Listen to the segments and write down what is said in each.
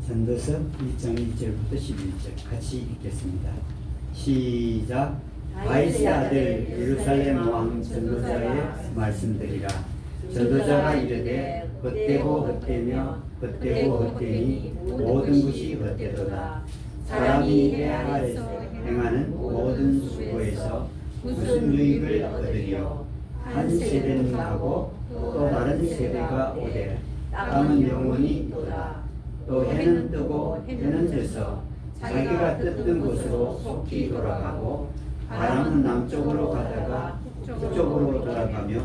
전도서 1장 1절부터 11절 같이 읽겠습니다. 시작. 다윗의 아들 예루살렘 왕 전도자의 말씀드리라. 전도자가 이르되 헛되고 헛되며 헛되고 헛되니 모든 것이 헛되도다. 사람이 해 아래서 행하는 모든 수고에서 무슨 유익을 얻으리요. 한 세대는 가고 또 다른 세대가 오되 땅은 영원히 있도다. 또 해는 뜨고 해는 져서 자기가 떴던 곳으로 속히 돌아가고 바람은 남쪽으로 가다가 북쪽으로 돌아가며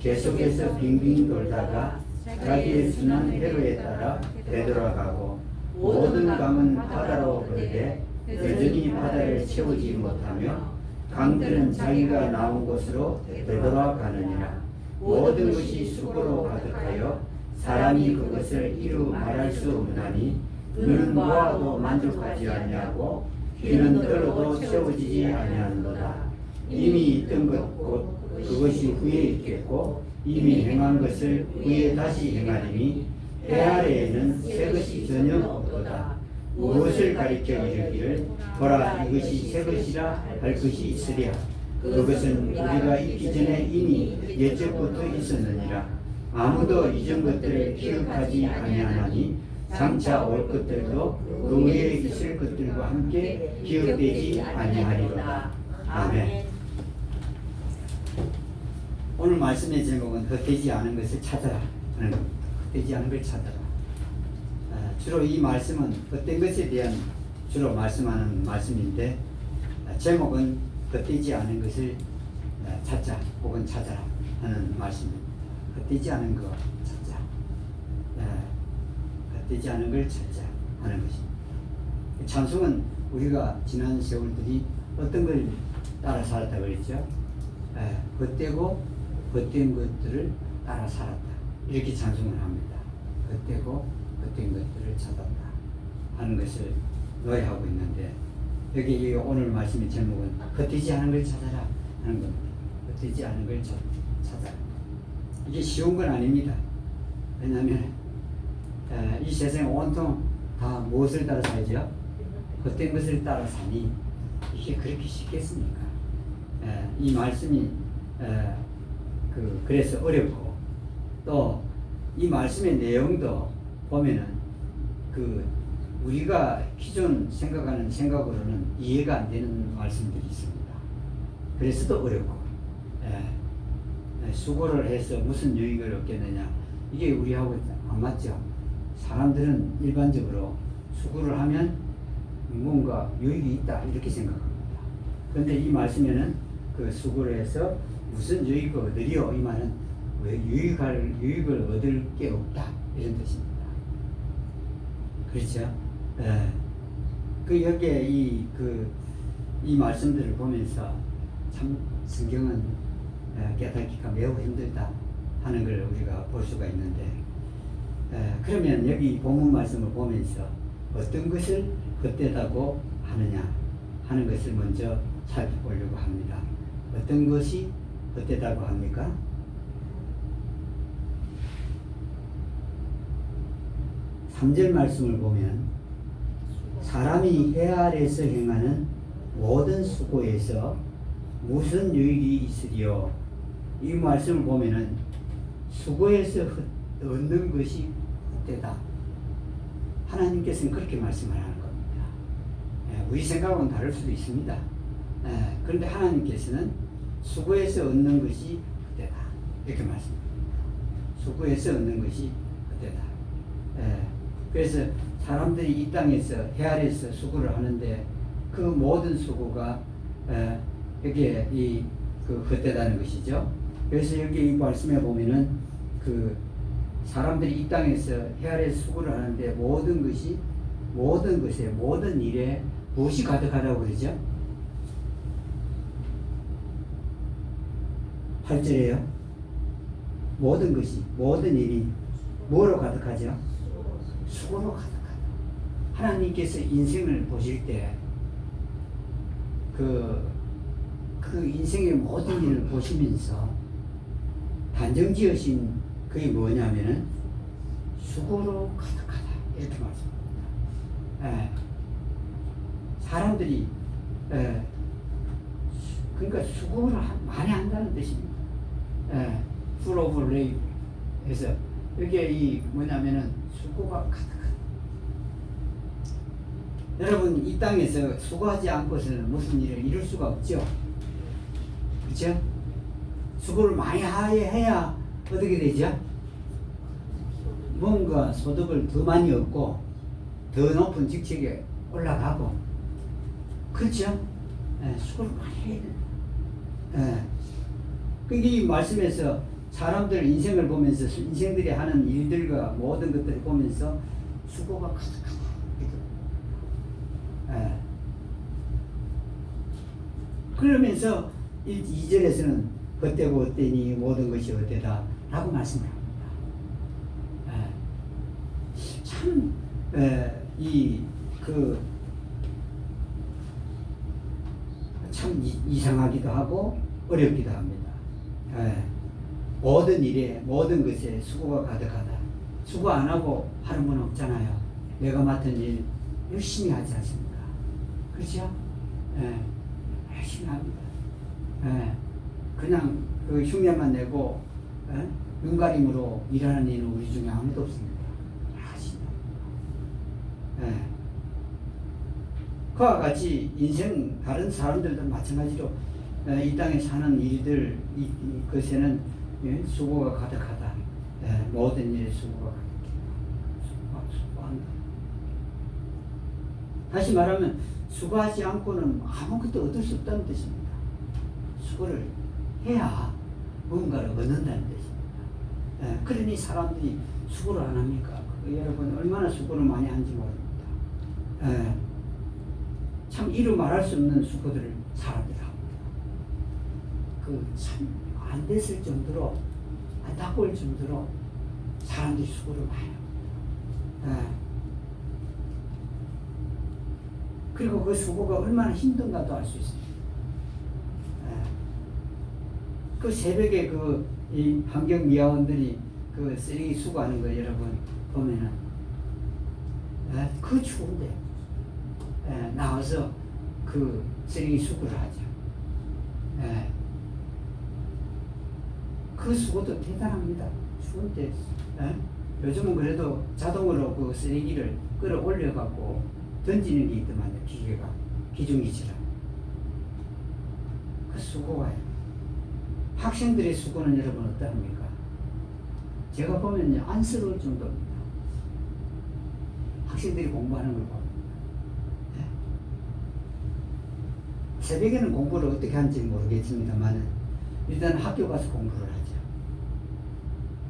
계속해서 빙빙 돌다가 자기의 순환 회로에 따라 되돌아가고 모든 강은 바다로 흐르되 여전히 바다를 채우지 못하며 강들은 자기가 나온 곳으로 되돌아가느니라. 모든 것이 수고로 가득하여 사람이 그것을 이루 말할 수 없나니 눈은 보아도 만족하지 아니하고 귀는 들어도 채워지지 아니하는도다. 이미 있던 것 곧 그것이 후에 있겠고 이미 행한 것을 후에 다시 행하리니 해 아래에는 새 것이 전혀 없도다. 무엇을 가리켜 이르기를 보라 이것이 새 것이라 할 것이 있으랴. 그것은 우리가 있기 전에 이미 옛적부터 있었느니라. 아무도 이전 것들을 기억하지 아니하나니 장차 올 것들도 그 위에 있을 것들과 함께 기억되지 아니하리로다. 아멘. 오늘 말씀의 제목은 헛되지 않은 것을 찾아라 하는 겁니다. 헛되지 않은 걸 찾아라. 주로 이 말씀은 헛된 것에 대한 주로 말씀하는 말씀인데 제목은 헛되지 않은 것을 찾자 혹은 찾아라 하는 말씀입니다. 헛되지 않은 거 찾자. 헛되지 않은 걸 찾자 하는 것입니다. 찬송은 우리가 지난 세월들이 어떤 걸 따라 살았다 그랬죠? 헛되고 헛된 것들을 따라 살았다. 이렇게 찬송을 합니다. 헛되고 헛된 것들을 찾았다 하는 것을 노래하고 있는데 여기 오늘 말씀의 제목은 헛되지 않은 걸 찾아라 하는 겁니다. 헛되지 않은 걸 찾아라. 이게 쉬운 건 아닙니다. 왜냐하면 이 세상 온통 다 무엇을 따라 살죠? 헛된 것을 따라 사니 이게 그렇게 쉽겠습니까? 이 말씀이 그래서 어렵고 또 이 말씀의 내용도 보면은 우리가 기존 생각하는 생각으로는 이해가 안 되는 말씀들이 있습니다. 그래서 또 어렵고 수고를 해서 무슨 유익을 얻겠느냐 이게 우리하고 안 맞죠. 사람들은 일반적으로 수고를 하면 뭔가 유익이 있다 이렇게 생각합니다. 그런데 이 말씀에는 그 수고를 해서 무슨 유익을 얻으리요 이 말은 왜 유익을 얻을 게 없다 이런 뜻입니다. 그렇죠? 여기에 이 말씀들을 보면서 참 성경은 깨닫기가 매우 힘들다 하는 걸 우리가 볼 수가 있는데 그러면 여기 본문 말씀을 보면서 어떤 것을 헛되다고 하느냐 하는 것을 먼저 살펴보려고 합니다. 어떤 것이 헛되다고 합니까? 3절 말씀을 보면 사람이 해 아래에서 행하는 모든 수고에서 무슨 유익이 있으리요. 이 말씀을 보면은 수고에서 얻는 것이 헛되다. 하나님께서는 그렇게 말씀을 하는 겁니다. 우리 생각은 다를 수도 있습니다. 그런데 하나님께서는 수고에서 얻는 것이 헛되다. 이렇게 말씀합니다. 수고에서 얻는 것이 헛되다. 그래서 사람들이 이 땅에서 해 아래에서 수고를 하는데 그 모든 수고가 여기에 헛되다는 것이죠. 그래서 여기 이 말씀에 보면은 사람들이 이 땅에서 해 아래에서 수고를 하는데 모든 것에 모든 일에 무엇이 가득하다고 그러죠? 8절에요. 모든 일이 뭐로 가득하죠? 수고로 가득하다. 하나님께서 인생을 보실 때 그 인생의 모든 일을 보시면서 단정 지으신 그게 뭐냐면은 수고로 가득하다 이렇게 말씀합니다. 예. 사람들이 그러니까 수고를 많이 한다는 뜻입니다. full of labor 해서 여기에 이 뭐냐면은 수고가 가득하다. 여러분 이 땅에서 수고하지 않고서는 무슨 일을 이룰 수가 없죠. 그렇죠? 수고를 많이 해야 어떻게 되죠? 뭔가 소득을 더 많이 얻고 더 높은 직책에 올라가고 그렇죠? 수고를 많이 해야 된다. 그게 이 말씀에서 사람들 인생을 보면서 인생들이 하는 일들과 모든 것들을 보면서 수고가 가득하다. 그러면서 2절에서는 그때고 어때니 모든 것이 어때다 라고 말씀을 합니다. 참 참 이상하기도 하고 어렵기도 합니다. 모든 일에 모든 것에 수고가 가득하다. 수고 안 하고 하는 분 없잖아요. 내가 맡은 일 열심히 하지 않습니까? 그렇죠? 열심히 합니다. 그냥 그 흉내만 내고 눈가림으로 일하는 이는 우리 중에 아무도 없습니다. 하십니다. 그와 같이 인생 다른 사람들도 마찬가지로 이 땅에 사는 일들 그것에는 수고가 가득하다. 모든 일에 수고가 가득해. 수고한다. 다시 말하면 수고하지 않고는 아무것도 얻을 수 없다는 뜻입니다. 수고를 해야 뭔가를 얻는다는 뜻입니다. 그러니 사람들이 수고를 안 합니까? 여러분 얼마나 수고를 많이 하는지 모릅니다. 참 이루 말할 수 없는 수고들을 사람들이 합니다. 그 참 안 됐을 정도로 안타까울 정도로 사람들이 수고를 많이 합니다. 그리고 그 수고가 얼마나 힘든가도 알 수 있습니다. 그 새벽에 이 환경 미화원들이 그 쓰레기 수거하는 거 여러분 보면은 그 추운데 나와서 그 쓰레기 수거를 하죠. 그 수고도 대단합니다. 추운데 요즘은 그래도 자동으로 그 쓰레기를 끌어올려 갖고 던지는 게 있더만요. 기계가 기중기처럼 그 수고가 학생들의 수고는 여러분 어떠합니까? 제가 보면 안쓰러울 정도입니다. 학생들이 공부하는 걸 보면 새벽에는 공부를 어떻게 하는지 모르겠습니다만 일단 학교 가서 공부를 하죠.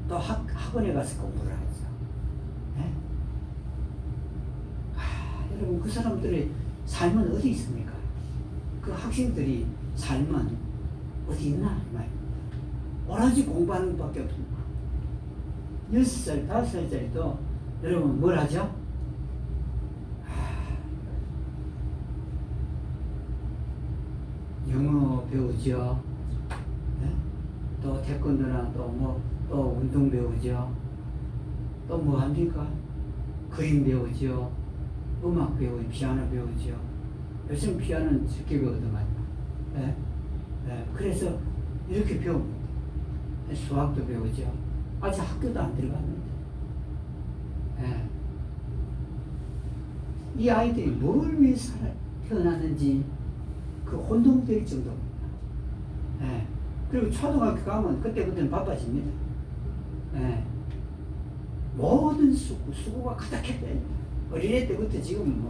또 학원에 가서 공부를 하죠. 여러분 그 사람들의 삶은 어디 있습니까? 그 학생들이 삶은 어디 있나 말입니다. 오로지 공부하는 것밖에 없습니다. 6살, 5살짜리도 여러분 뭘 하죠? 영어 배우죠. 또 태권도나 또 운동 배우죠. 또 뭐 합니까? 그림 배우죠. 음악 배우죠. 피아노 배우죠. 요즘 피아노는 적게 배우더만요. 그래서 이렇게 배웁니다. 수학도 배우죠. 아직 학교도 안 들어갔는데. 이 아이들이 뭘 위해서 태어났는지 그 혼동될 정도입니다. 그리고 초등학교 가면 그때부터는 바빠집니다. 모든 수고가 가득했다. 어린애 때부터 지금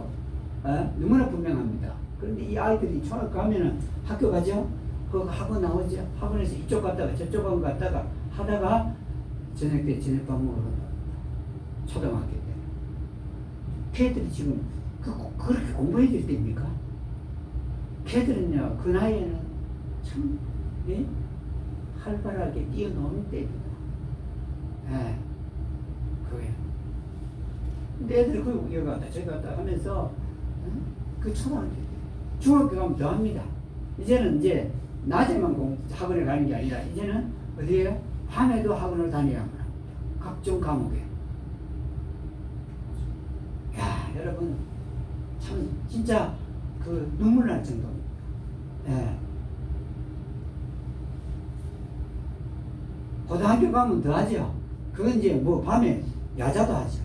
너무나 분명합니다. 그런데 이 아이들이 초등학교 가면은 학교 가죠? 그 학원 나오죠? 학원에서 이쪽 갔다가 저쪽 학원 갔다가 하다가 저녁 때 저녁밥 먹으러 간다. 초등학교 때. 걔들이 지금 그렇게 공부해야 될 때입니까? 걔들은요, 그 나이에는 참, 활발하게 뛰어노는 때입니다. 그거예요. 근데 애들 여기 갔다 저기 갔다 하면서, 그 초등학교 때. 중학교 가면 더 합니다. 이제는 이제 낮에만 학원에 가는 게 아니라, 이제는 어디에요? 밤에도 학원을 다녀야만 합니다. 각종 과목에. 야, 여러분, 참 진짜 그 눈물 날 정도입니다. 예. 고등학교 가면 더 하죠. 그건 이제 뭐 밤에 야자도 하죠.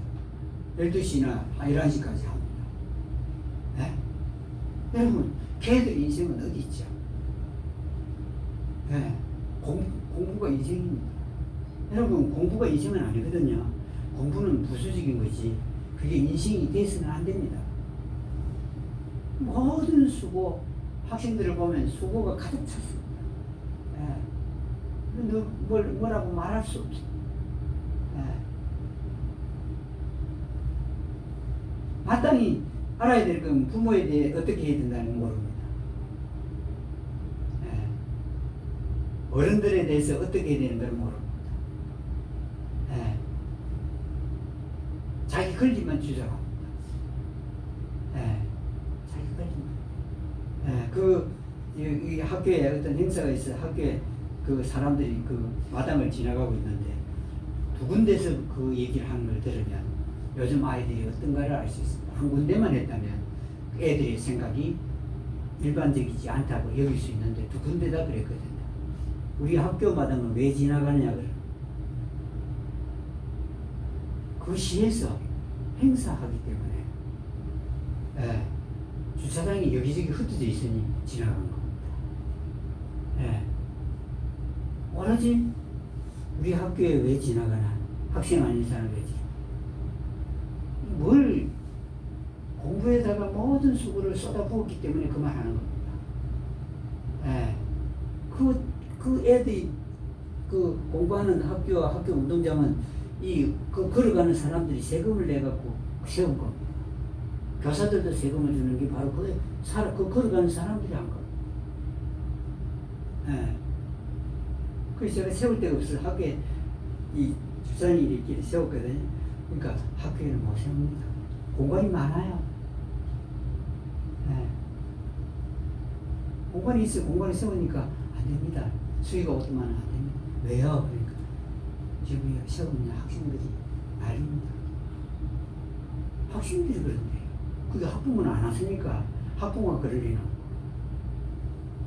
12시나 11시까지 합니다. 예? 여러분, 걔들 인생은 어디 있죠? 예. 공부가 인생입니다. 여러분, 공부가 인생은 아니거든요. 공부는 부수적인 거지. 그게 인생이 돼서는 안 됩니다. 모든 수고, 학생들을 보면 수고가 가득 찼습니다. 예. 뭐라고 말할 수 없어. 예. 마땅히 알아야 될 건 부모에 대해 어떻게 해야 된다는 걸 모릅니다. 예. 어른들에 대해서 어떻게 해야 되는 걸 모릅니다. 예. 자기 권리만 주장합니다. 예. 자기 권리만. 예. 이 학교에 어떤 행사가 있어 학교에 그 사람들이 그 마당을 지나가고 있는데 두 군데서 그 얘기를 하는 걸 들으면 요즘 아이들이 어떤가를 알 수 있습니다. 한 군데만 했다면 애들의 생각이 일반적이지 않다고 여길 수 있는데 두 군데 다 그랬거든요. 우리 학교 마당은 왜 지나가느냐 그래. 그 시에서 행사하기 때문에 예, 주차장이 여기저기 흩어져 있으니 지나간 겁니다. 예. 오로지 우리 학교에 왜 지나가나? 학생 아닌 사람 왜 지나가? 뭘 공부에다가 모든 수고를 쏟아부었기 때문에 그 말 하는 겁니다. 예. 그 애들이 그 공부하는 학교와 학교 운동장은 걸어가는 사람들이 세금을 내갖고 세운 겁니다. 교사들도 세금을 주는 게 바로 그 걸어가는 사람들이 한 겁니다. 예. 그래서 제가 세울 데가 없어서 학교에 이 주산이 이렇게 세웠거든요. 그러니까 학교에는 못 세웁니다. 공간이 많아요. 네. 공간이 있어 공간을 세우니까 안 됩니다. 수위가 오르면 안 됩니다. 왜요? 그러니까 지금 세우면 학생들이 난립니다. 학생들이 그런데 그게 학부모는 안 하시니까 학부모가 그럴 리는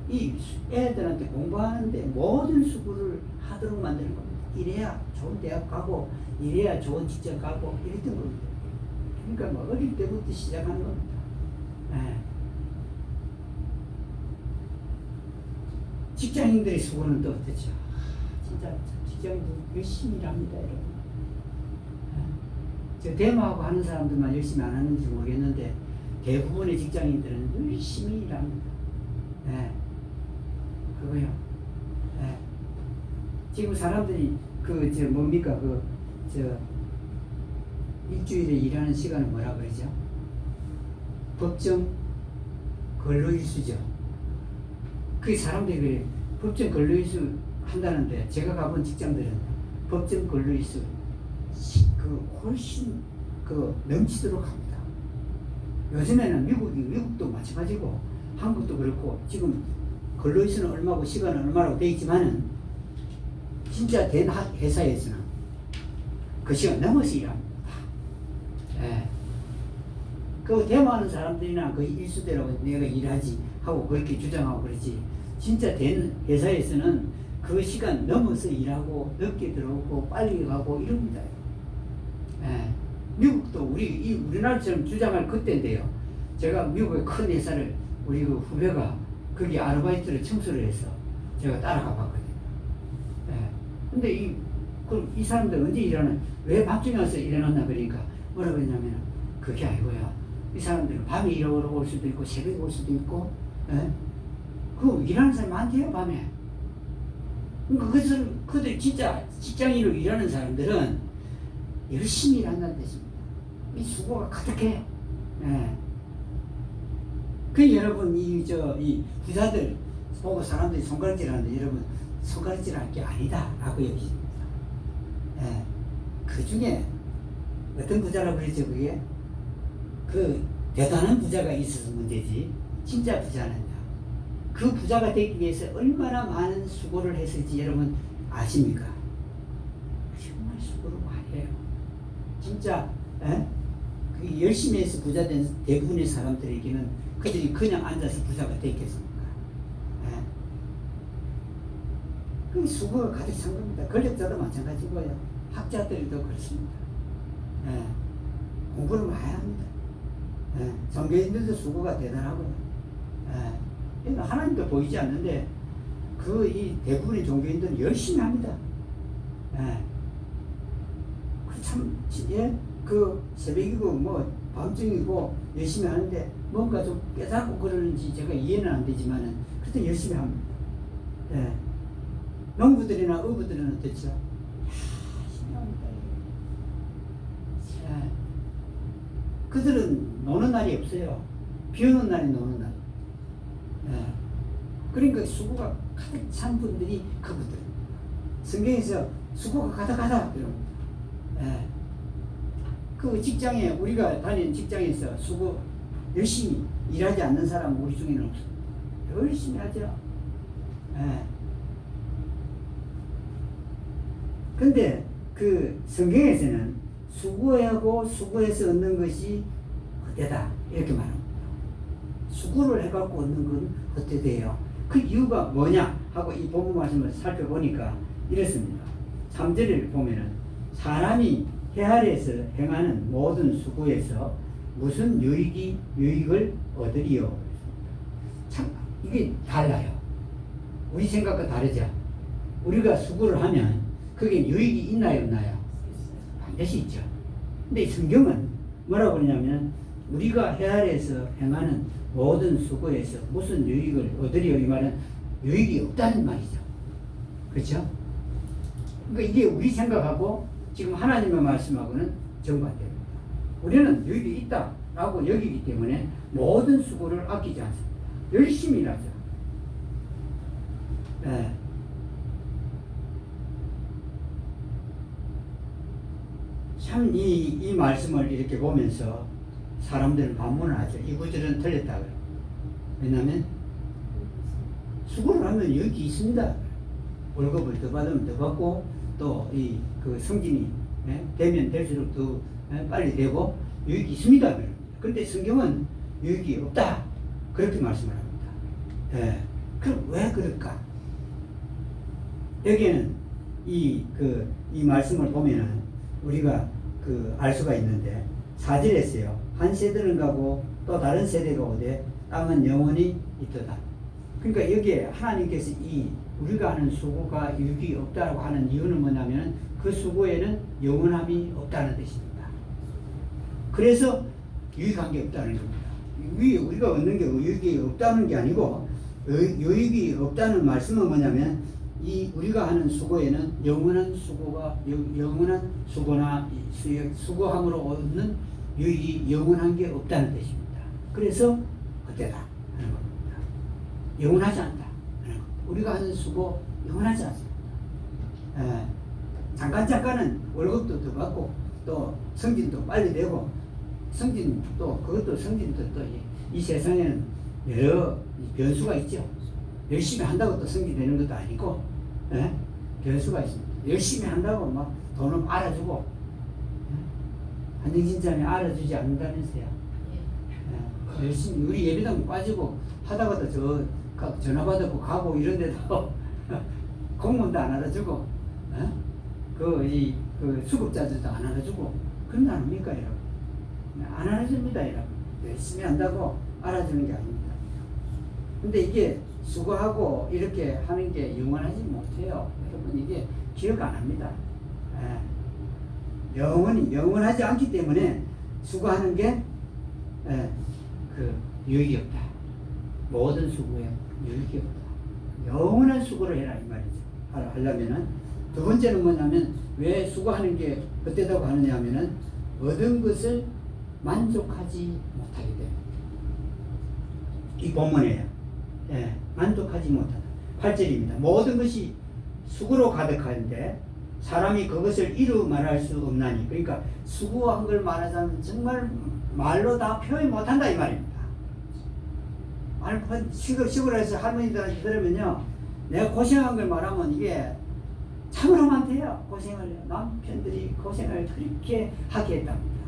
이 애들한테 공부하는데 모든 수고를 하도록 만드는 겁니다. 이래야 좋은 대학 가고 이래야 좋은 직장 가고 이랬던 겁니다. 그러니까 뭐 어릴 때부터 시작하는 겁니다. 네. 직장인들의 수고는 또 어떻죠? 진짜 직장인들 열심히 일합니다, 여러분. 네. 저 데모하고 하는 사람들만 열심히 안 하는지 모르겠는데 대부분의 직장인들은 열심히 일합니다. 네. 그거요. 네. 지금 사람들이 뭡니까 일주일에 일하는 시간은 뭐라 그러죠? 법정 근로일수죠. 그 사람들이 그래 법정 근로일수 한다는데 제가 가본 직장들은 법정 근로일수 훨씬 넘치도록 합니다. 요즘에는 미국도 마찬가지고 한국도 그렇고 지금 근로일수는 얼마고 시간은 얼마라고 되어 있지만은 진짜 된 회사에서는 그 시간 넘어서 일합니다. 예. 그 데모하는 사람들이나 그 일수대로 내가 일하지 하고 그렇게 주장하고 그러지 진짜 된 회사에서는 그 시간 넘어서 일하고 늦게 들어오고 빨리 가고 이럽니다. 예. 미국도 우리나라처럼 주장할 그때인데요. 제가 미국의 큰 회사를 우리 그 후배가 거기 아르바이트를 청소를 해서 제가 따라가 봤거든요. 예. 근데 이 사람들 언제 일하는, 왜 밤중에 와서 일어났나 그러니까 뭐라고 했냐면 그게 아니고요. 이 사람들은 밤에 일하러 올 수도 있고 새벽에 올 수도 있고, 예? 그 일하는 사람 많대요, 밤에. 그러니까 그들 진짜 직장인으로 일하는 사람들은 열심히 일한다는 뜻입니다. 이 수고가 가득해요. 예. 그 여러분 이 부자들 보고 사람들이 손가락질 하는데 여러분 손가락질 할 게 아니다 라고 여기십니다. 예. 그 중에 어떤 부자라고 그랬죠 그게? 그 대단한 부자가 있어서 문제지 진짜 부자는요. 그 부자가 되기 위해서 얼마나 많은 수고를 했을지 여러분 아십니까? 정말 수고를 많이 해요. 진짜 예? 그 열심히 해서 부자 된 대부분의 사람들에게는 그들이 그냥 앉아서 부자가 됐겠습니까? 예. 그 수고가 가득 찬 겁니다. 권력자도 마찬가지고요. 학자들도 그렇습니다. 예. 공부를 많이 합니다. 예. 종교인들도 수고가 대단하고요. 예. 하나님도 보이지 않는데 이 대부분의 종교인들은 열심히 합니다. 예. 그 새벽이고 뭐 밤중이고 열심히 하는데 뭔가 좀 깨닫고 그러는지 제가 이해는 안 되지만은 그래도 열심히 합니다. 예. 농부들이나 어부들은 어떻죠? 열심히 합니다. 예. 그들은 노는 날이 없어요. 비 오는 날이 노는 날. 예. 그러니까 수고가 가득 찬 분들이 그분들. 성경에서 수고가 가득하다 이럽니다. 예. 그 직장에 우리가 다니는 직장에서 수고 열심히 일하지 않는 사람은 우리 중에는 없어요. 열심히 하죠. 예. 근데 그 성경에서는 수고하고 수고해서 얻는 것이 헛되다 이렇게 말합니다. 수고를 해갖고 얻는 건 헛되대요. 그 이유가 뭐냐 하고 이 본문 말씀을 살펴보니까 이렇습니다. 3절을 보면은 사람이 해 아래에서 행하는 모든 수고에서 무슨 유익을 얻으리요. 참 이게 달라요. 우리 생각과 다르죠. 우리가 수고를 하면 그게 유익이 있나요 없나요? 반드시 있죠. 근데 성경은 뭐라고 그러냐면 우리가 해 아래에서 행하는 모든 수고에서 무슨 유익을 얻으리요. 이 말은 유익이 없다는 말이죠. 그렇죠? 그러니까 이게 우리 생각하고 지금 하나님의 말씀하고는 정반대입니다. 우리는 유익이 있다라고 여기기 때문에 모든 수고를 아끼지 않습니다. 열심히 일하죠. 네. 참 이 말씀을 이렇게 보면서 사람들은 반문을 하죠. 이 구절은 틀렸다고요. 왜냐하면 수고를 하면 유익이 있습니다. 월급을 더 받으면 더 받고 또 그 성진이 되면 될수록 더 빨리 되고 유익이 있습니다. 그런데 성경은 유익이 없다 그렇게 말씀을 합니다. 예. 그럼 왜 그럴까? 여기에는 이 말씀을 보면은 우리가 알 수가 있는데 4절에서요. 한 세대는 가고 또 다른 세대가 오되 땅은 영원히 있도다. 그러니까 여기에 하나님께서 우리가 하는 수고가 유익이 없다고 하는 이유는 뭐냐면 그 수고에는 영원함이 없다는 뜻입니다. 그래서 유익한 게 없다는 겁니다. 우리가 얻는 게 유익이 없다는 게 아니고 유익이 없다는 말씀은 뭐냐면 우리가 하는 수고에는 영원한 수고나 수고함으로 얻는 유익이 영원한 게 없다는 뜻입니다. 그래서 헛되다 하는 겁니다. 영원하지 않다 하는 겁니다. 우리가 하는 수고 영원하지 않습니다. 잠깐은 월급도 더 받고 또 성진도 빨리 되고 그것도 성진도 또 이 세상에는 여러 변수가 있죠. 열심히 한다고 또 성진되는 것도 아니고 변수가 있습니다. 열심히 한다고 막 돈을 알아주고 한정신자는 알아주지 않는다면서요. 열심히 우리 예배당 빠지고 하다가도 전화 받고 가고 이런데도 공무원도 안 알아주고 그 수급자들도 안 알아주고 그런 거 아닙니까 여러분? 안 알아줍니다 여러분. 열심히 한다고 알아주는 게 아닙니다. 근데 이게 수고하고 이렇게 하는 게 영원하지 못해요. 여러분 이게 기억 안 합니다. 영원하지 않기 때문에 수고하는 게 유익이 없다. 모든 수고에 유익이 없다. 영원한 수고를 해라 이 말이죠. 하려면은 두 번째는 뭐냐면 왜 수고하는 게 헛되다고 하느냐 하면은 얻은 것을 만족하지 못하기 때문에. 이 본문이에요. 만족하지 못하다. 8절입니다. 모든 것이 수고로 가득한데 사람이 그것을 이루 말할 수 없나니. 그러니까 수고한 걸 말하자면 정말 말로 다 표현 못한다 이 말입니다. 시골에서 할머니들한테 들으면요, 내가 고생한 걸 말하면 이게 참으로 많대요. 남편들이 고생을 그렇게 하게 했답니다.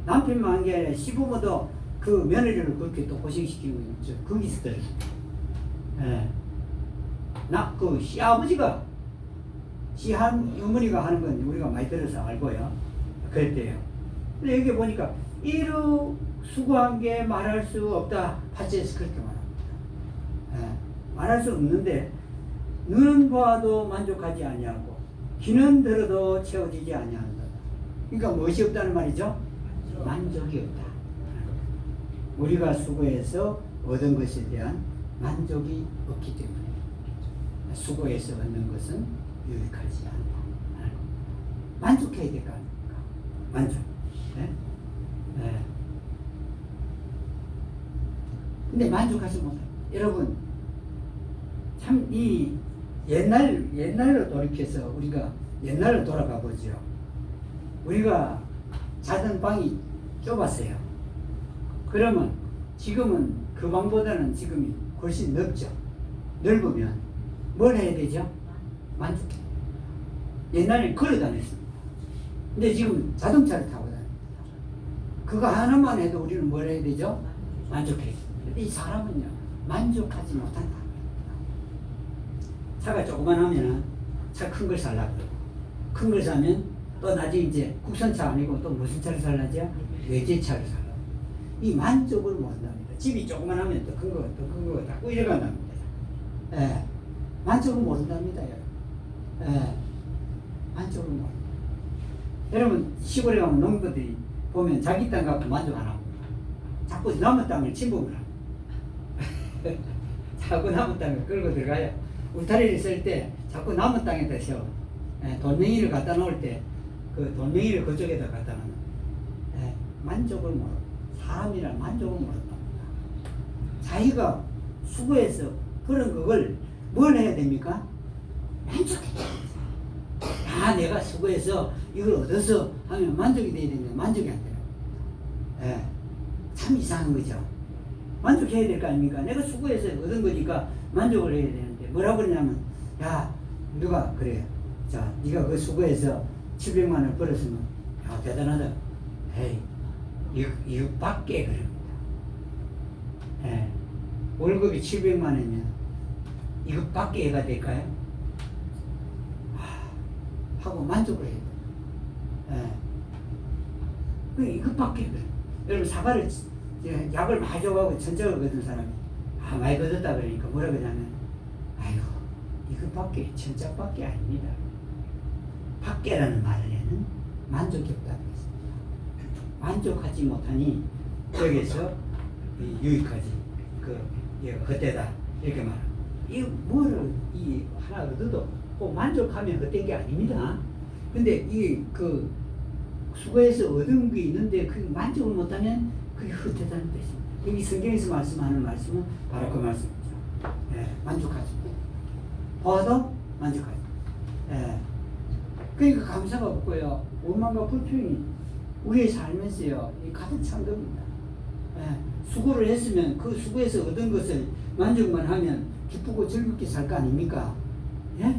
남편만 한 게 아니라 시부모도 그 며느리를 그렇게 또 고생시키고 있죠. 거기서 들었습니다. 예. 그 시아버지가 어머니가 하는 건 우리가 많이 들어서 알고요. 그랬대요. 근데 여기 보니까 이루 수고한 게 말할 수 없다. 파체에서 그렇게 말합니다. 예. 말할 수 없는데 눈은 봐도 만족하지 아니하고 귀는 들어도 채워지지 아니한다. 그러니까 무엇이 없다는 말이죠? 만족이 없다. 우리가 수고해서 얻은 것에 대한 만족이 없기 때문에 수고해서 얻는 것은 유익하지 않다. 만족해야 될 거 아닙니까? 만족. 네? 네. 근데 만족하지 못해. 여러분, 참 이 옛날로 돌이켜서 우리가 옛날로 돌아가 보죠. 우리가 자던 방이 좁았어요. 그러면 지금은 그 방보다는 지금이 훨씬 넓죠. 넓으면 뭘 해야 되죠? 만족해. 옛날에는 걸어 다녔습니다. 근데 지금 자동차를 타고 다닙니다. 그거 하나만 해도 우리는 뭘 해야 되죠? 만족해. 근데 이 사람은요, 만족하지 못한다. 차가 조그만 하면은 차 큰 걸 살라고 그러고, 큰 걸 사면 또 나중에 이제 국산차 아니고 또 무슨 차를 살라죠? 외제차를 살라고. 이 만족을 못한답니다. 집이 조그만 하면 또 큰 거, 또 큰 거, 자꾸 이래간답니다. 예. 만족을 모른답니다, 여러분. 예. 만족을 모른다. 여러분, 시골에 가면 농부들이 보면 자기 땅 갖고 만족 안 하고, 자꾸 남의 땅을 침범을 하고, 자꾸 남의 땅을 끌고 들어가요. 울타리를 쓸 때 자꾸 남의 땅에다 세워. 예. 돌멩이를 갖다 놓을 때 그 돌멩이를 그쪽에다 갖다 놓는. 예. 만족을 모르고, 사람이란 만족을 모른답니다. 자기가 수고해서 그런 그걸 뭘 해야 됩니까? 만족해. 아, 내가 수고해서 이걸 얻어서 하면 만족이 돼야 되는데 만족이 안 돼요. 예. 참 이상한 거죠. 만족해야 될 거 아닙니까? 내가 수고해서 얻은 거니까 만족을 해야 되는데 뭐라고 그러냐면, 야, 누가 그래요. 자, 네가 그 수고해서 700만 원을 벌었으면 야, 대단하다. 에이, 이거 밖에 그럽니다. 예. 월급이 700만 원이면 이거 밖에 해가 될까요? 하고 만족을 해야 돼요. 예. 이것밖에 그래. 여러분, 사과를, 약을 많이 줘가고 천적을 거둔 사람이, 많이 거뒀다 그러니까 뭐라 그러냐면, 아이고, 이것밖에, 천적밖에 아닙니다. 밖에라는 말에는 만족이 없다는 것입니다. 만족하지 못하니, 여기서 유익하지, 헛되다. 이렇게 말합니다. 이 뭐를, 하나 얻어도 꼭 만족하면 헛된 게 아닙니다. 근데 수고해서 얻은 게 있는데 그 만족을 못하면 그게 헛되다는 뜻입니다. 여기 성경에서 말씀하는 말씀은 바로 그 말씀이죠. 예, 만족하지. 봐도 만족하지. 예. 그러니까 감사가 없고요. 원망과 불평이 우리의 삶에서요, 가득 찬 겁니다. 예. 수고를 했으면 그 수고해서 얻은 것을 만족만 하면 기쁘고 즐겁게 살 거 아닙니까? 예?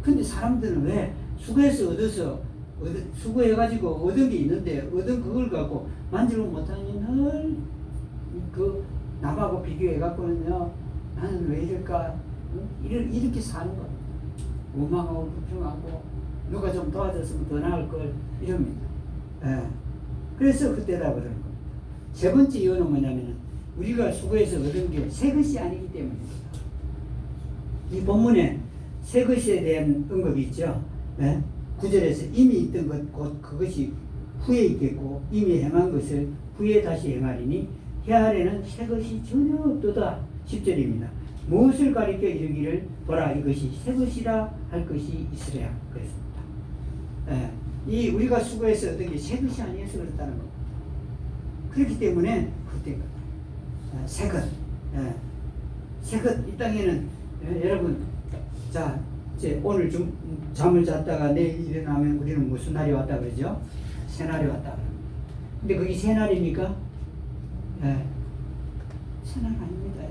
근데 사람들은 왜 수고해서 수고해가지고 얻은 게 있는데 얻은 그걸 갖고 만족을 못하니 늘 남하고 비교해갖고는요, 나는 왜 이럴까? 이렇게 사는 겁니다. 원망하고 불평하고 누가 좀 도와줬으면 더 나을 걸 이럽니다. 예. 그래서 그때다 그러는 겁니다. 세 번째 이유는 뭐냐면 우리가 수고해서 얻은 게 새 것이 아니기 때문입니다. 이 본문에 새 것에 대한 언급이 있죠. 네? 9절에서 이미 있던 것 곧 그것이 후에 있겠고 이미 행한 것을 후에 다시 행하리니 해 아래는 새 것이 전혀 없도다. 10절입니다. 무엇을 가리켜 이르기를 보라 이것이 새 것이라 할 것이 있으랴 그랬습니다. 이 우리가 수고해서 얻은 게 새 것이 아니어서 그렇다는 겁니다. 그렇기 때문에 그때 새 것, 새 것 이 땅에는 여러분 자 이제 오늘 좀 잠을 잤다가 내일 일어나면 우리는 무슨 날이 왔다 그러죠? 새날이 왔다 그럽니다. 근데 그게 새날입니까? 새날 아닙니다.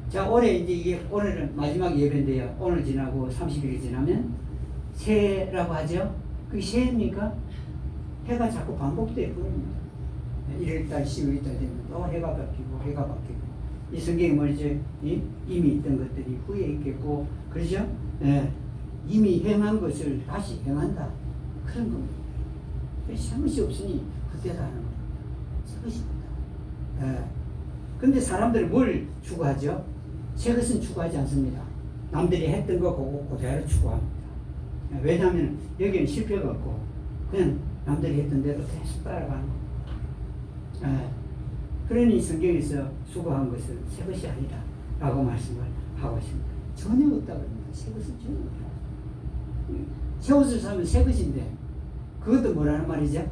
자, 올해 이제 이게 오늘은 마지막 예배인데요. 오늘 지나고 30일이 지나면 새해라고 하죠? 그게 새해입니까? 해가 자꾸 반복돼 버립니다. 1월달, 12월달 되면 또 해가 바뀌고 해가 바뀌고 이 성경에 뭐지? 이미 있던 것들이 후에 있겠고 그러죠? 예. 이미 행한 것을 다시 행한다. 그런 겁니다. 새 것이 없으니 그때다 하는 겁니다. 새 것입니다. 예. 근데 사람들은 뭘 추구하죠? 새 것은 추구하지 않습니다. 남들이 했던 거 보고 그대로 추구합니다. 왜냐하면 여기는 실패가 없고 그냥 남들이 했던 대로 계속 따라가는 겁니다. 그러니 성경에서 수고한 것은 새 것이 아니다 라고 말씀을 하고 있습니다. 전혀 없다고 합니다. 새 것은 전혀 없다. 새 옷을 사면 새 것인데 그것도 뭐라는 말이죠?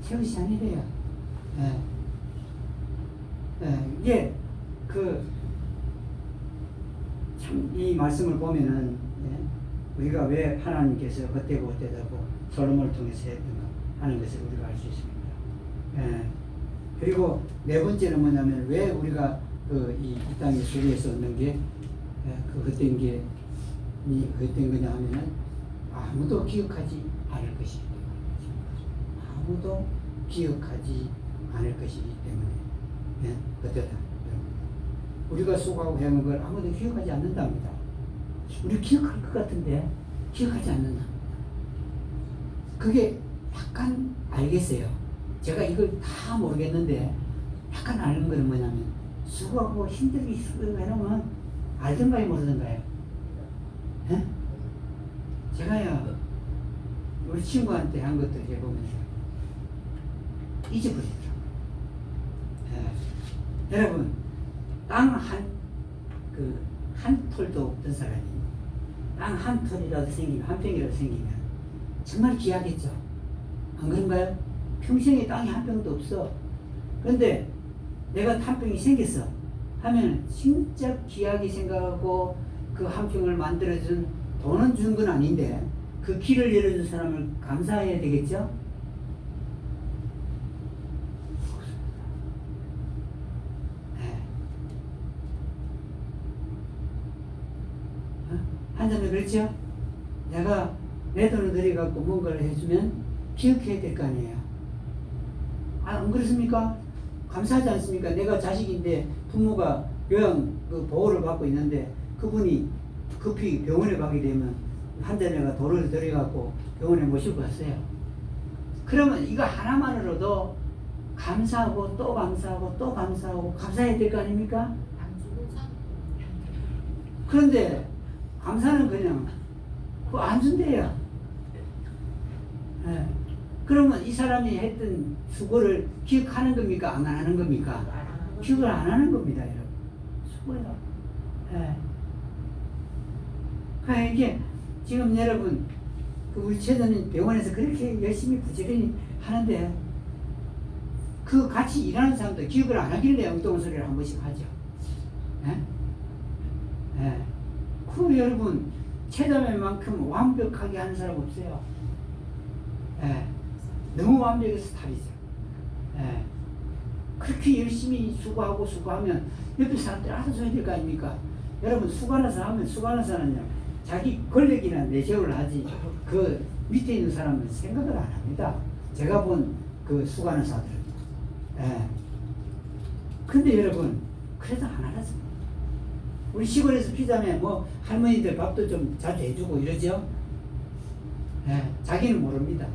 새 것이 아니래요. 이게 참 이 말씀을 보면은 우리가 왜 하나님께서 헛되고 헛되다고 솔로몬을 통해서 했던가 하는 것을 우리가 알 수 있습니다. 그리고 네 번째는 뭐냐면 왜 우리가 이 땅의 수리에서 얻는 게 헛된 게 헛된 거냐 하면은 아무도 기억하지 않을 것이기 때문에 아무도 기억하지 않을 것이기 때문에 헛되다. 우리가 수고하고 행한 걸 아무도 기억하지 않는답니다. 우리 기억할 것 같은데 기억하지 않는답니다. 그게 약간 알겠어요. 제가 이걸 다 모르겠는데 약간 아는 거는 뭐냐면 수고하고 힘들게 해놓으면 알던가요 모르던가요? 제가요 우리 친구한테 한 것들 해보면서 잊어버리더라고요. 여러분 땅 한 톨도 없던 사람이 땅 한 톨이라도 생기면 한 평이라도 생기면 정말 귀하겠죠. 안 그런가요? 평생에 땅이 한 평도 없어. 그런데 내가 한 평이 생겼어 하면 진짜 귀하게 생각하고 그 한 평을 만들어준 돈은 준 건 아닌데 그 길을 열어준 사람을 감사해야 되겠죠? 한자면 그렇죠? 내가 내 돈을 들여갖고 뭔가를 해주면 기억해야 될 거 아니에요. 안 그렇습니까? 감사하지 않습니까? 내가 자식인데 부모가 요양 보호를 받고 있는데 그분이 급히 병원에 가게 되면 한자녀가 돈을 들여갖고 병원에 모시고 갔어요. 그러면 이거 하나만으로도 감사하고 또 감사하고 또 감사하고 감사해야 될 거 아닙니까? 그런데 감사는 그냥 그거 안 준대요. 그러면 이 사람이 했던 수고를 기억하는 겁니까? 안 하는 겁니까? 기억을 안 하는 겁니다, 여러분. 수고요. 이게 지금 여러분 우리 최전은 병원에서 그렇게 열심히 부지런히 하는데 그 같이 일하는 사람도 기억을 안 하길래 엉뚱한 소리를 한 번씩 하죠. 그 여러분 최자매만큼 완벽하게 하는 사람 없어요. 너무 완벽해서 탈이죠. 그렇게 열심히 수고하면 옆에 사람들이 알아서 해야 될 거 아닙니까? 여러분 수고하나서 하면 수고하나서는요 자기 권력이나 내세우를 하지 그 밑에 있는 사람은 생각을 안 합니다. 제가 본 그 수고하나사들은. 근데 여러분 그래도 안 알았습니다. 우리 시골에서 피자면 뭐 할머니들 밥도 좀 자주 해주고 이러죠. 자기는 모릅니다.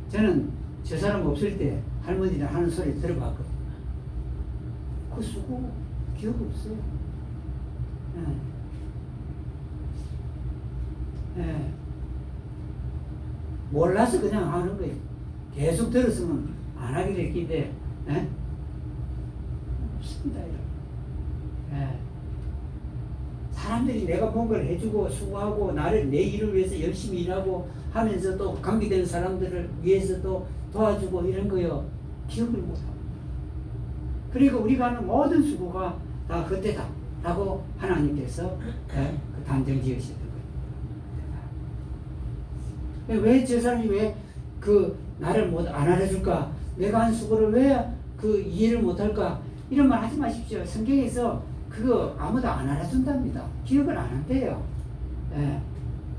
저는 저 사람 없을 때 할머니들 하는 소리 들어봤거든요. 그 수고 기억 없어요. 몰라서 그냥 하는 거예요. 계속 들었으면 안 하기로 했긴데 없습니다. 사람들이 내가 뭔가를 해주고 수고하고 나를 내 일을 위해서 열심히 일하고 하면서 또 관계되는 사람들을 위해서 또 도와주고 이런 거요 기억을 못합니다. 그리고 우리가 하는 모든 수고가 다 헛되다 라고 하나님께서 그 단정 지으시던 거예요. 왜 저 사람이 왜 그 나를 안 알아줄까? 내가 한 수고를 왜 그 이해를 못할까? 이런 말 하지 마십시오. 성경에서 그거 아무도 안 알아준답니다. 기억을 안 한대요.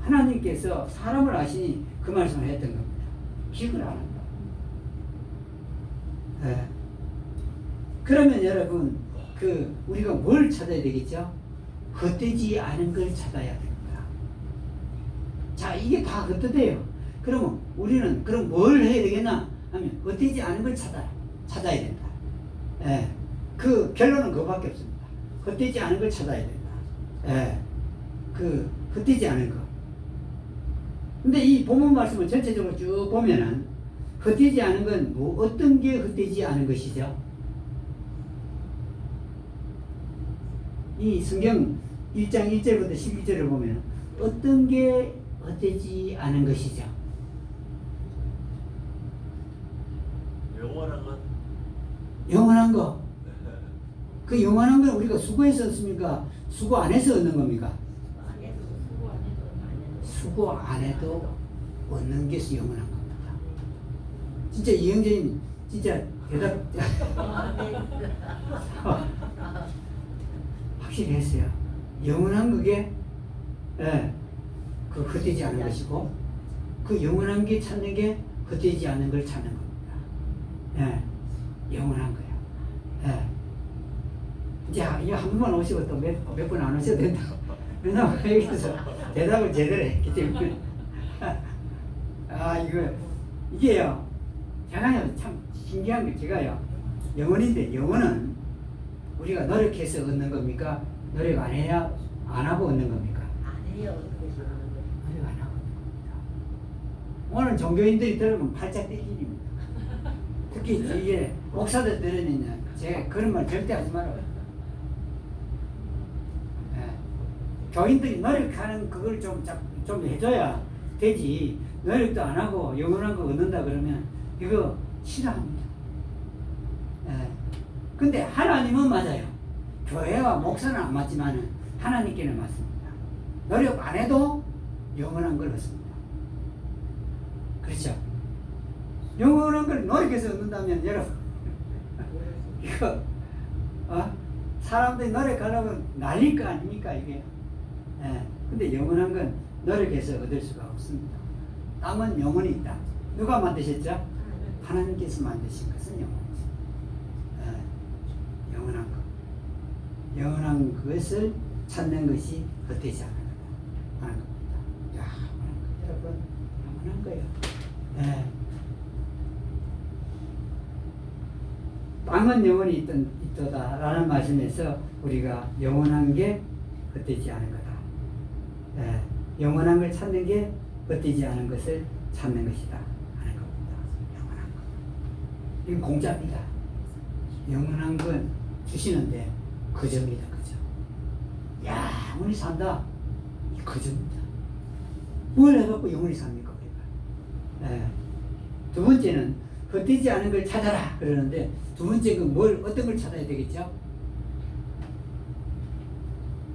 하나님께서 사람을 아시니 그 말씀을 했던 겁니다. 기억을 안 한다. 예. 그러면 여러분 우리가 뭘 찾아야 되겠죠? 헛되지 않은 걸 찾아야 됩니다. 자, 이게 다 헛되대요. 그러면 우리는 그럼 뭘 해야 되겠나 하면 헛되지 않은 걸 찾아야 된다. 예. 그 결론은 그거밖에 없습니다. 헛되지 않은 걸 찾아야 된다. 예. 헛되지 않은 거. 근데 이 본문 말씀을 전체적으로 쭉 보면은 헛되지 않은 건 어떤 게 헛되지 않은 것이죠? 이 성경 1장 1절부터 11절을 보면 어떤 게 헛되지 않은 것이죠? 영원한 거. 그 영원한 건 우리가 수고해서 얻습니까? 수고 안 해서 얻는 겁니까? 수고 안 해도 얻는 게 영원한 겁니다. 진짜 이영재님 진짜 대답 확실히 했어요. 영원한 그게 그 헛되지 않은 것이고 그 영원한 게 찾는 게 헛되지 않은 걸 찾는 겁니다. 영원한 거예요. 이제 한 번만 오시고 또 몇 번 안 오셔도 된다. 왜냐면 여기서 대답을 제대로 했기 때문에. 이게요. 제가요, 참 신기한 게 제가요, 영혼인데, 영혼은 우리가 노력해서 얻는 겁니까? 노력 안 해야, 안 하고 얻는 겁니까? 안 해요. 노력 안 하고 얻는 겁니다. 오늘 종교인들이 들으면 팔짝 뛸 일입니다. 특히 이게 목사들 들으면 제가 그런 말 절대 하지 말아요. 교인들이 노력하는 그걸 좀 해줘야 되지. 노력도 안 하고 영원한 거 얻는다 그러면 이거 싫어합니다. 근데 하나님은 맞아요. 교회와 목사는 안 맞지만은 하나님께는 맞습니다. 노력 안 해도 영원한 걸 얻습니다. 그렇죠? 영원한 걸 노력해서 얻는다면 여러분 이거 사람들이 노력하려면 난릴 거 아닙니까 이게? 근데 영원한 건 노력해서 얻을 수가 없습니다. 땅은 영원히 있다. 누가 만드셨죠? 하나님께서 만드신 것은 영원이죠. 영원한 것. 영원한 것을 찾는 것이 헛되지 않은 겁니다. 여러분, 영원한 거예요. 땅은 영원히 있도다라는 말씀에서 우리가 영원한 게 헛되지 않은 거다. 영원한 걸 찾는 게 헛되지 않은 것을 찾는 것이다 하는 겁니다. 영원한 것. 이건 공짜입니다. 영원한 건 주시는데 그저입니다. 그저. 영원히 산다. 그저입니다. 뭘 해갖고 영원히 삽니까 우리가? 두 번째는 헛되지 않은 걸 찾아라 그러는데 두 번째는 어떤 걸 찾아야 되겠죠?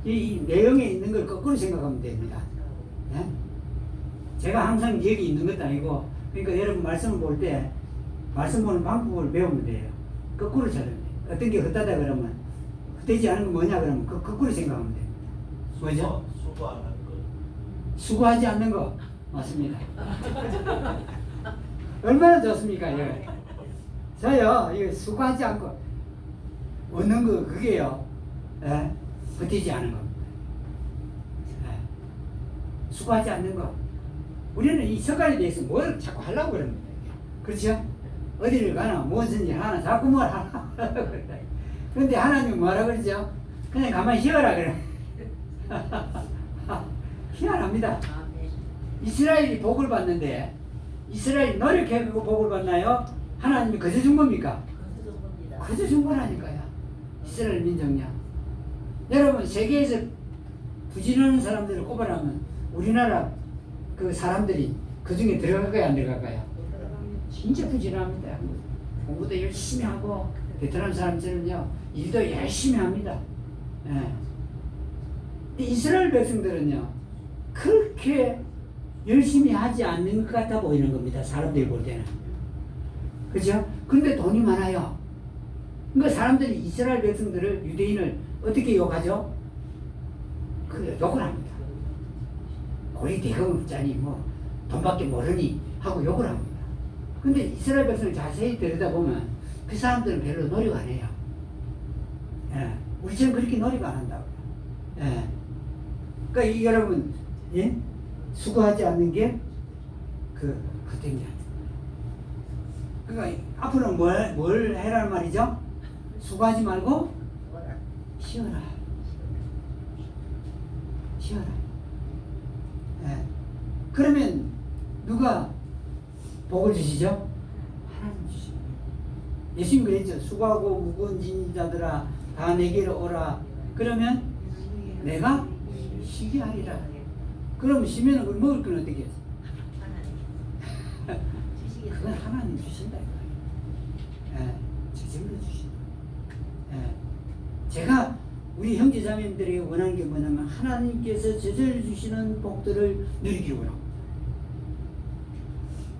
이 내용에 있는 걸 거꾸로 생각하면 됩니다. 제가 항상 여기 있는 것도 아니고, 그러니까 여러분 말씀을 볼 때, 말씀 보는 방법을 배우면 돼요. 거꾸로 찾아야 돼요. 어떤 게 헛되다 그러면, 헛되지 않은 건 뭐냐 그러면, 거꾸로 생각하면 됩니다. 뭐죠? 수고 안 하는 거. 수고하지 않는 거. 맞습니다. 얼마나 좋습니까, 이거? 저요, 이거 수고하지 않고, 얻는 거, 그게요. 헛되지 않은 겁니다. 수고하지 않는 거. 우리는 이 석간에 대해서 뭘 자꾸 하려고 그럽니다. 그렇죠? 어디를 가나, 무엇인지 하나, 자꾸 뭘 하나. 그런데 하나님은 뭐라 그러죠? 그냥 가만히 쉬어라, 그래. 희한합니다. 이스라엘이 복을 받는데, 이스라엘이 노력해서 복을 받나요? 하나님이 거저 준 겁니까? 거저 준 거라니까요. 이스라엘 민족이요. 여러분, 세계에서 부진하는 사람들을 꼽아라면 우리나라 그 사람들이 그 중에 들어갈까요, 안 들어갈까요? 진짜 부진합니다. 공부도 열심히 하고, 베트남 사람들은요, 일도 열심히 합니다. 이스라엘 백성들은요, 그렇게 열심히 하지 않는 것 같아 보이는 겁니다. 사람들이 볼 때는. 그죠? 근데 돈이 많아요. 그러니까 사람들이 이스라엘 백성들을, 유대인을 어떻게 욕하죠? 욕을 합니다. 우리 대금자니 돈밖에 모르니 하고 욕을 합니다. 근데 이스라엘 백성을 자세히 들여다보면 그 사람들은 별로 노력 안 해요. 예. 우리처럼 그렇게 노력 안 한다고요. 예. 그러니까 이 여러분, 예? 수고하지 않는 게 그된 게 아니에요. 그러니까 앞으로 뭘 해라는 말이죠? 수고하지 말고 쉬어라. 쉬어라. 예. 그러면 누가 복을 주시죠? 하나님 주십니다. 예수님 그랬죠. 수고하고 무거운 짐진 자들아 다 내게로 오라. 그러면 내가 쉬게 하리라. 그럼 쉬면 그걸 먹을 건 어떻게 해서? 그건 하나님 주신다 이거예요. 예, 저절로 주신다. 예. 제가 우리 형제자매님들에게 원하는 게 뭐냐면 하나님께서 저절로 주시는 복들을 누리기 원합니다.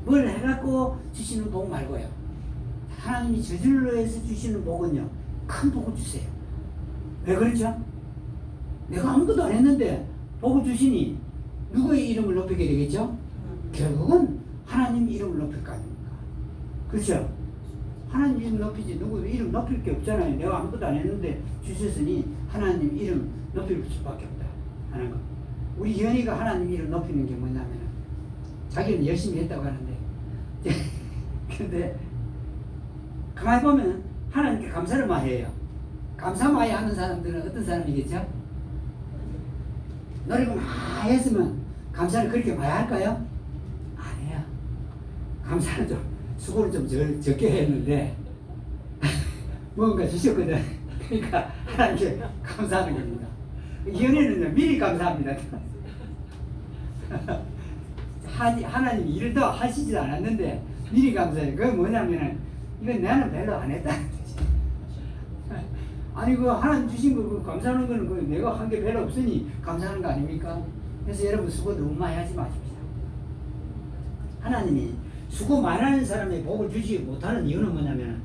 뭘 해갖고 주시는 복 말고요. 하나님이 저절로 해서 주시는 복은요, 큰 복을 주세요. 왜 그렇죠? 내가 아무것도 안 했는데 복을 주시니 누구의 이름을 높이게 되겠죠? 결국은 하나님 이름을 높일 거 아닙니까? 그렇죠? 하나님 이름 높이지 누구 이름 높일 게 없잖아요. 내가 아무것도 안 했는데 주셨으니 하나님 이름 높일 수밖에 없다 하는 거. 우리 현이가 하나님 이름 높이는 게 뭐냐면 자기는 열심히 했다고 하는데 근데 가만히 보면 하나님께 감사를 많이 해요. 감사 많이 하는 사람들은 어떤 사람이겠죠? 노력을 많이 했으면 감사를 그렇게 많이 할까요? 안 해요. 감사는 좀 수고를 좀 적게 했는데 뭔가 주셨거든. 그러니까 하나님께 감사하는 겁니다. 연애는 미리 감사합니다. 하나님 일을 더 하시지 않았는데 미리 감사해요. 그게 뭐냐면은 이건 나는 별로 안 했다는 뜻이. 아니 그 하나님 주신 거 감사하는 거는 그 내가 한 게 별로 없으니 감사하는 거 아닙니까? 그래서 여러분 수고 너무 많이 하지 마십시오. 하나님이 수고 많이 하는 사람의 복을 주지 못하는 이유는 뭐냐면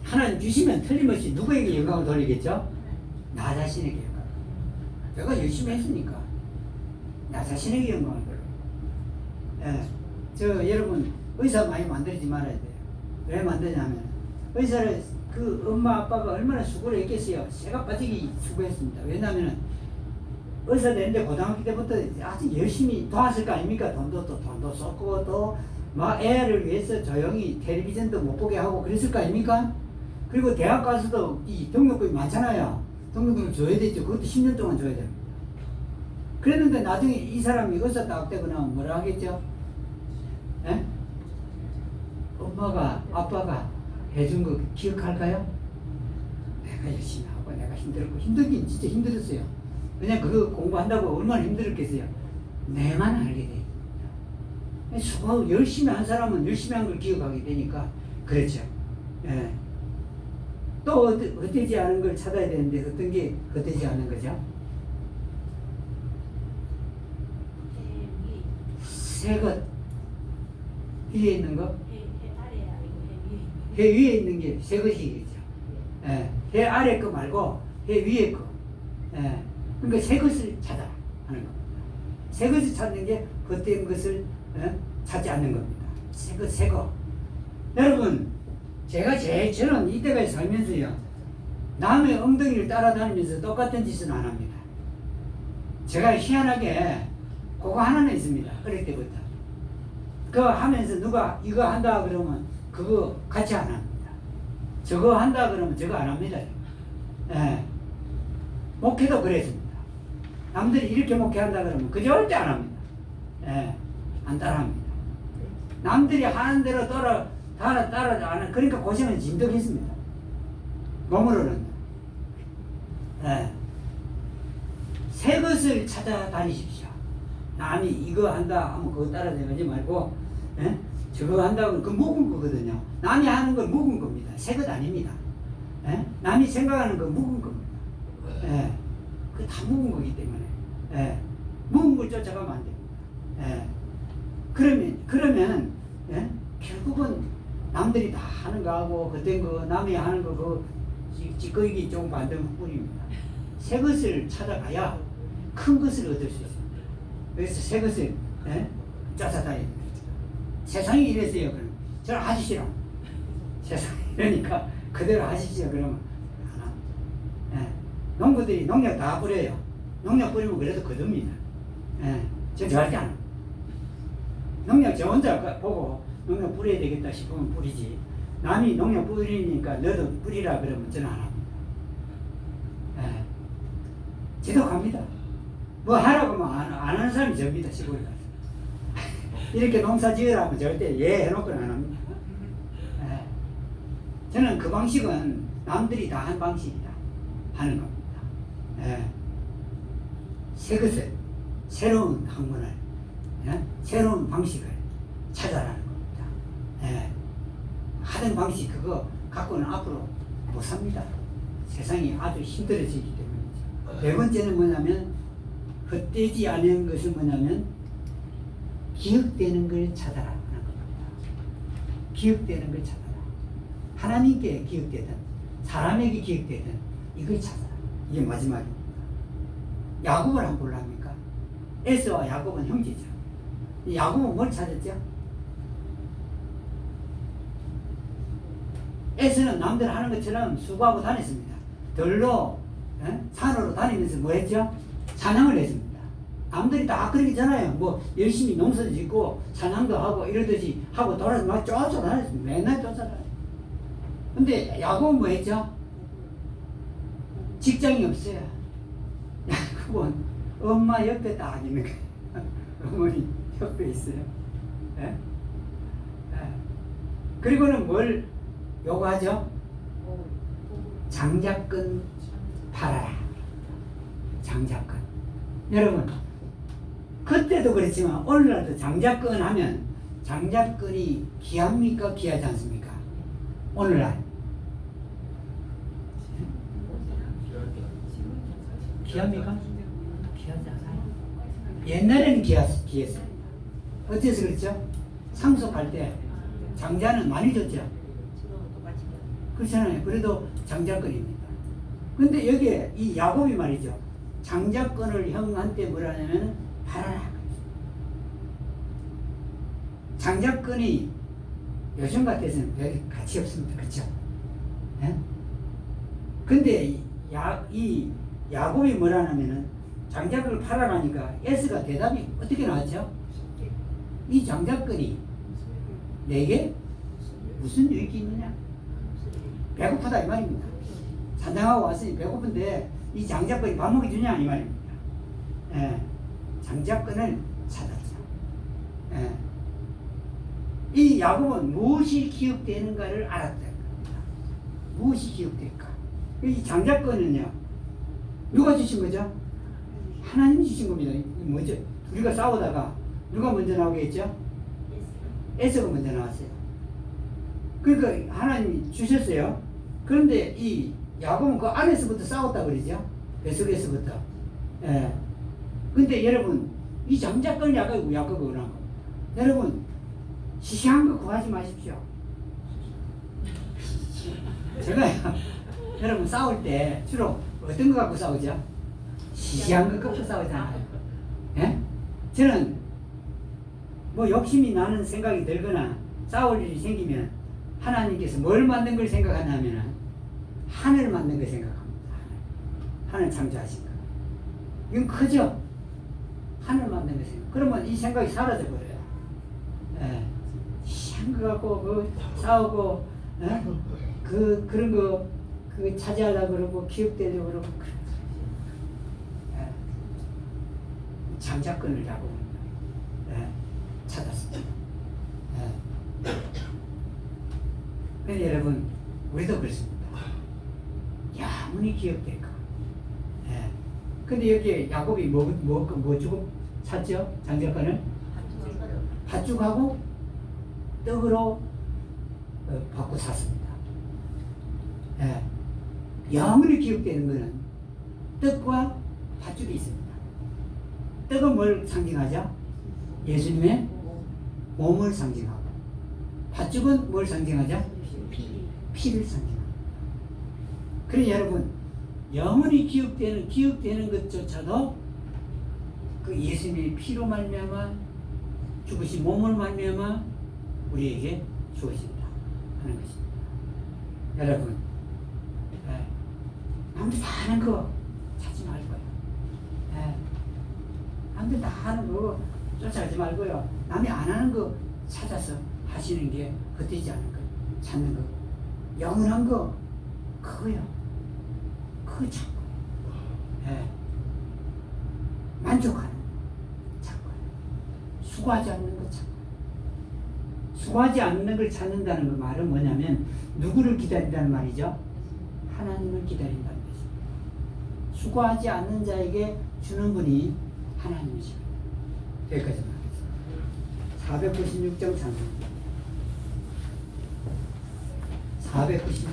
하나님 주시면 틀림없이 누구에게 영광을 돌리겠죠? 나 자신에게 영광. 내가 열심히 했으니까 나 자신에게 영광을 돌려. 예, 저 여러분 의사 많이 만들지 말아야 돼요. 왜 만드냐면 의사를 그 엄마 아빠가 얼마나 수고를 했겠어요. 새가 빠지기 수고했습니다. 왜냐하면 의사 되는데 고등학교 때부터 아주 열심히 도왔을 거 아닙니까? 돈도 쏟고 또 막 애를 위해서 조용히 텔레비전도 못 보게 하고 그랬을 거 아닙니까? 그리고 대학 가서도 이 등록금이 많잖아요. 등록금을 줘야 되죠. 그것도 10년 동안 줘야 됩니다. 그랬는데 나중에 이 사람이 의사 딱 되고 나면 뭐라 하겠죠? 에? 엄마가 아빠가 해준 거 기억할까요? 내가 열심히 하고 내가 힘들었고 힘들긴 진짜 힘들었어요. 그냥 그거 공부한다고 얼마나 힘들었겠어요. 내만 알게 돼. 수고하고 열심히 한 사람은 열심히 한 걸 기억하게 되니까 그렇죠. 예. 또 헛되지 않은 걸 찾아야 되는데 어떤 게 헛되지 않은 거죠? 새 것 위에 있는 거? 해 위에 있는 게 새 것이겠죠. 예. 해 아래 거 말고 해 위에 거. 예. 그러니까 새 것을 찾아 하는 겁니다. 새 것을 찾는 게 헛된 것을 찾지 않는 겁니다. 새 거. 여러분, 제가 저는 이때까지 살면서요, 남의 엉덩이를 따라다니면서 똑같은 짓은 안 합니다. 제가 희한하게 그거 하나는 있습니다. 어릴 때부터. 그거 하면서 누가 이거 한다 그러면 그거 같이 안 합니다. 저거 한다 그러면 저거 안 합니다. 예. 목회도 그랬습니다. 남들이 이렇게 목회한다 그러면 그 절대 안 합니다. 예. 안 따라합니다. 남들이 하는 대로 따라 안 하는, 그러니까 고생은 진득했습니다. 몸으로는. 예. 새 것을 찾아다니십시오. 남이 이거 한다 하면 그거 따라다니지 말고, 예? 저거 한다고 그 묵은 거거든요. 남이 하는 건 묵은 겁니다. 새 것 아닙니다. 예? 남이 생각하는 건 묵은 겁니다. 예. 그 다 묵은 거기 때문에. 예. 묵은 걸 쫓아가면 안 됩니다. 예. 그러면 예? 결국은 남들이 다 하는 거하고 그땐 거 남이 하는 거 그 찌꺼기 조금 만드는 뿐입니다. 새 것을 찾아가야 큰 것을 얻을 수 있습니다. 그래서 새 것을 예? 쫓아다니는 거죠. 세상이 이랬어요. 그럼 저는 아주 싫어. 세상이 이러니까 그대로 하십시오. 그러면 안 합니다. 예. 농부들이 농약 다 뿌려요. 농약 뿌리면 그래도 거둡니다. 예. 저 절대 안 합니다. 농약 저 혼자 보고 농약 뿌려야 되겠다 싶으면 뿌리지. 남이 농약 뿌리니까 너도 뿌리라 그러면 저는 안 합니다. 예. 지독합니다. 뭐 하라고 하면 안 하는 사람이 접니다. 시골에 가서. 이렇게 농사 지으라면 절대 예 해놓고는 안 합니다. 예. 저는 그 방식은 남들이 다 한 방식이다 하는 겁니다. 예. 새 것을, 새로운 학문을, 예? 새로운 방식을 찾아라는 겁니다. 예. 하던 방식 그거 갖고는 앞으로 못 삽니다. 세상이 아주 힘들어지기 때문이죠. 네 번째는 뭐냐면 헛되지 않은 것은 뭐냐면 기억되는 걸 찾아라 하는 겁니다. 기억되는 걸 찾아라. 하나님께 기억되든 사람에게 기억되든 이걸 찾아라. 이게 마지막입니다. 야곱을 한번 볼랍니까? 에서와 야곱은 형제죠. 야곱은 뭘 찾았죠? 에서는 남들 하는 것처럼 수고하고 다녔습니다. 들로 산으로 다니면서 뭐 했죠? 사냥을 했습니다. 남들이 다 그러잖아요. 뭐 열심히 농사도 짓고 사냥도 하고 이러듯이 하고 돌아서 막 쫓아다녔습니다. 맨날 쫓아다녔어요. 근데 야곱은 뭐 했죠? 직장이 없어요. 야곱은 엄마 옆에 딱 있는 거예요. 어머니 옆에 있어요. 예? 예. 그리고는 뭘 요구하죠? 장자권 팔아라. 장자권. 여러분, 그때도 그렇지만 오늘날도 장자권 하면 장자권이 귀합니까? 귀하지 않습니까? 오늘날. 귀합니까? 귀하지 않아요. 옛날에는 귀했어요. 어째서 그렇죠? 상속할 때 장자는 많이 줬죠. 그렇잖아요. 그래도 장자권입니다. 근데 여기에 이 야곱이 말이죠. 장자권을 형한테 뭐라 하냐면 팔아라. 장자권이 요즘 같아서는 별 가치 없습니다. 그렇죠? 예? 근데 이 야곱이 뭐라 하냐면은 장자권을 팔아라니까 에스가 대답이 어떻게 나왔죠? 이 장자권이 내게 무슨 유익이 있느냐? 배고프다 이 말입니다. 산장하고 왔으니 배고픈데 이 장자권이 밥 먹이 주냐 이 말입니다. 예. 장자권을 찾았죠. 예. 이 야곱은 무엇이 기억되는가를 알았다는 겁니다. 무엇이 기억될까? 이 장자권은요 누가 주신 거죠? 하나님 주신 겁니다. 뭐죠? 우리가 싸우다가 누가 먼저 나오겠죠? 에서가 먼저 나왔어요. 그러니까 하나님이 주셨어요. 그런데 이 야곱은 그 안에서부터 싸웠다 그러죠? 뱃속에서부터. 예. 근데 여러분, 이 장자권을 야곱이 원한 거. 여러분, 시시한 거 구하지 마십시오. 제가 여러분 싸울 때 주로 어떤 거 갖고 싸우죠? 시시한 거 갖고 싸우잖아요. 예? 저는 뭐 욕심이 나는 생각이 들거나 싸울 일이 생기면 하나님께서 뭘 만든 걸 생각하냐면 하늘 만든 걸 생각합니다. 하늘 창조하신 거. 이건 크죠? 하늘 만든 거 생각. 그러면 이 생각이 사라져 버려요. 예. 시한 거 갖고 그 싸우고 그런 거 그 차지하려고 그러고 기억되려고 그러고 예. 장자권을 잡고 찾았습니다. 그런데 여러분 우리도 그렇습니다. 아무리 기억될까. 예. 근데 여기에 야곱이 뭐 주고 샀죠? 장자권을? 팥죽하고 떡으로 받고 샀습니다. 예. 영원히 기억되는 것은 떡과 팥죽이 있습니다. 떡은 뭘 상징하죠? 예수님의 몸을 상징하고 팥죽은 뭘 상징하죠? 피를 상징합니다. 그래 여러분 영원히 기억되는 것조차도 그 예수님의 피로 말미암아 죽으신 몸을 말미암아 우리에게 주어진다 하는 것입니다. 여러분 예. 남들 다 하는 거 찾지 말고요. 예. 남들 다 하는 거 쫓아가지 말고요. 남이 안 하는 거 찾아서 하시는 게 헛되지 않은 거, 찾는 거. 영원한 거, 그거요. 그거 찾고. 예. 만족하는 거 찾고. 수고하지 않는 거 찾고. 수고하지 않는 걸 찾는다는 그 말은 뭐냐면 누구를 기다린다는 말이죠? 하나님을 기다린다는 거죠. 수고하지 않는 자에게 주는 분이 하나님이십니다. 여기까지 말하겠습니다. 496장 찬송. 496장